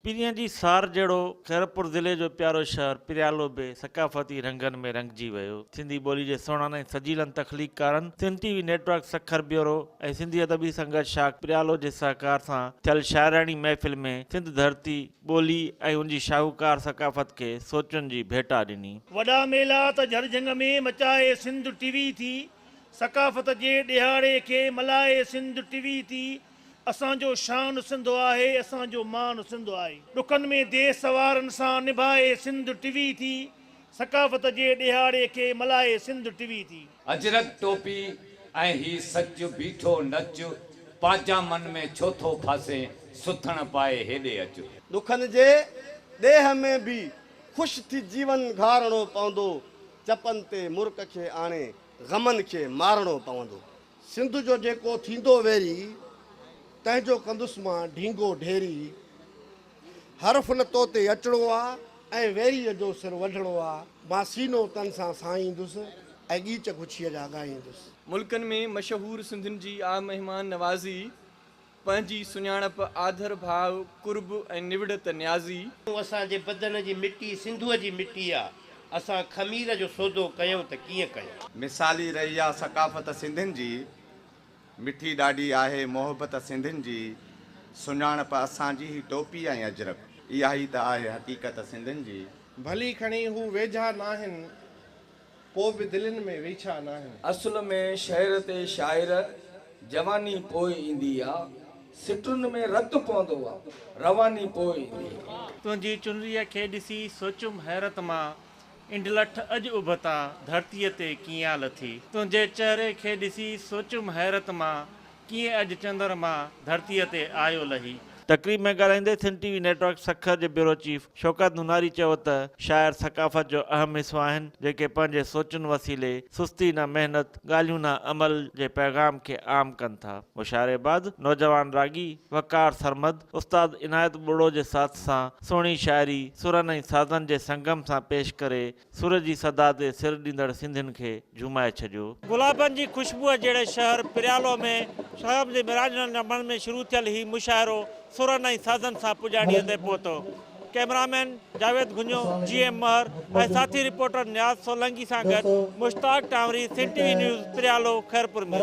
पीरियां जी सार जहिड़ो खैरपुर ज़िले जो प्यारो शहर पिरियालो बि सकाफ़ती रंगनि में रंगजी वियो। सिंधी ॿोली जे सुहिणनि ऐं सजीलनि तख़लीक़कारनि Sindh TV network Sukkur bureau ऐं सिंधी अदबी संघर्ष शाख पिरियालो जे सहकार सां थियल शाइराणी महफ़िल में सिंध धरती ॿोली ऐं उनजी शाहूकार सकाफ़त खे सोचुनि जी भेटा ॾिनी। वॾा मेला त झरझंग में मचाए सिंध टीवी थी, सकाफ़त जे ॾिहाड़े खे मल्हाए सिंध टीवी थी। असांजो शान सिंधु आहे, असांजो मान सिंधु आहे। ॾुखनि में देश सवारनि सां निभाए सिंध टीवी थी, सकाफ़त जे ॾिहाड़े खे मल्हाए सिंध टीवी थी। अजरक टोपी ऐं ही सच बीठो नच, पाजा मन में छो थो फासे, सुथण पाए हेॾे अच। ॾुखनि जे ॾेह में बि ख़ुशि थी जीवन घारणो पवंदो, चपनि ते मुर्क खे आणे ग़मनि खे मारणो पवंदो। सिंध जो जेको थींदो वेरी, तंहिंजो कंदुसि मां ढींगो ढेरी। हर्फ़ न तो ते अचिणो आहे ऐं वेरीअ जो सिर वढिणो आहे। मां सीनो तन सां साईंदुसि ऐं गीच गुछीअ जा ॻाईंदुसि। मुल्कनि में मशहूरु सिंधियुनि जी आ महिमान नवाज़ी, पंहिंजी सुञाणप आदर भाव कुर्ब ऐं निवड़त न्याज़ी। असांजे बदन जी मिटी सिंधुअ जी मिटी आहे, असां खमीर जो सौदो कयूं त कीअं कयूं। मिसाली रही आहे सकाफ़त सिंधियुनि जी, मिठी ॾाढी आहे मोहबत सिंधियुनि जी। सुञाणप असांजी ही टोपी ऐं अजरक, इहा ई त आहे हक़ीक़त सिंधियुनि जी। भली खणी हू वेझा न आहिनि, पोइ बि दिलनि में वेझा न आहिनि। असुल में शहर ते शाइर जवानी पोइ ईंदी आहे, सिटुनि में रत पवंदो आहे, रवानी पोइ ईंदी आहे। तुंहिंजी चुनरीअ खे ॾिसी सोचुमि हैरत मां, इंडलठ अॼु उभता धरतीअ ते कीअं लथी। तुंहिंजे चहिरे खे ॾिसी सोचुमि हैरत मां, कीअं अॼु चंद्रमा धरतीअ ते आयो लही। तक़रीब में ॻाल्हाईंदे सिंध टीवी नेटवर्क सखर जे ब्यूरो चीफ शौकत नुनारी चयो त शाइर सकाफ़त जो अहम हिसो आहिनि, जेके पंहिंजे सोचुनि वसीले सुस्ती न मेहनत, ॻाल्हियूं न अमल जे पैगाम खे आम कनि था। मुशाइरे बाद नौजवान रागी वकार सरमद उस्ताद इनायत बुड़ो जे साथ सां सुहिणी शाइरी सुरनि ऐं साज़नि जे संगम सां पेश करे सुर जी सदा ते सिर ॾींदड़ सिंधियुनि खे झुमाए छॾियो। गुलाबनि जी ख़ुशबूअ जहिड़े शहर पिरियालो में शाहब जे मिराजनि में शुरू थियल ही मुशाइरो सुरनि ऐं साज़नि सां पुॼाणीअ ते पहुतो। कैमरामैन जावेद गुंजो, GM महर ऐं साथी रिपोर्टर न्याज़ सोलंकी सां गॾु मुश्ताक टावरी, सिंध टीवी न्यूज़ पिरियालो, खैरपुर में।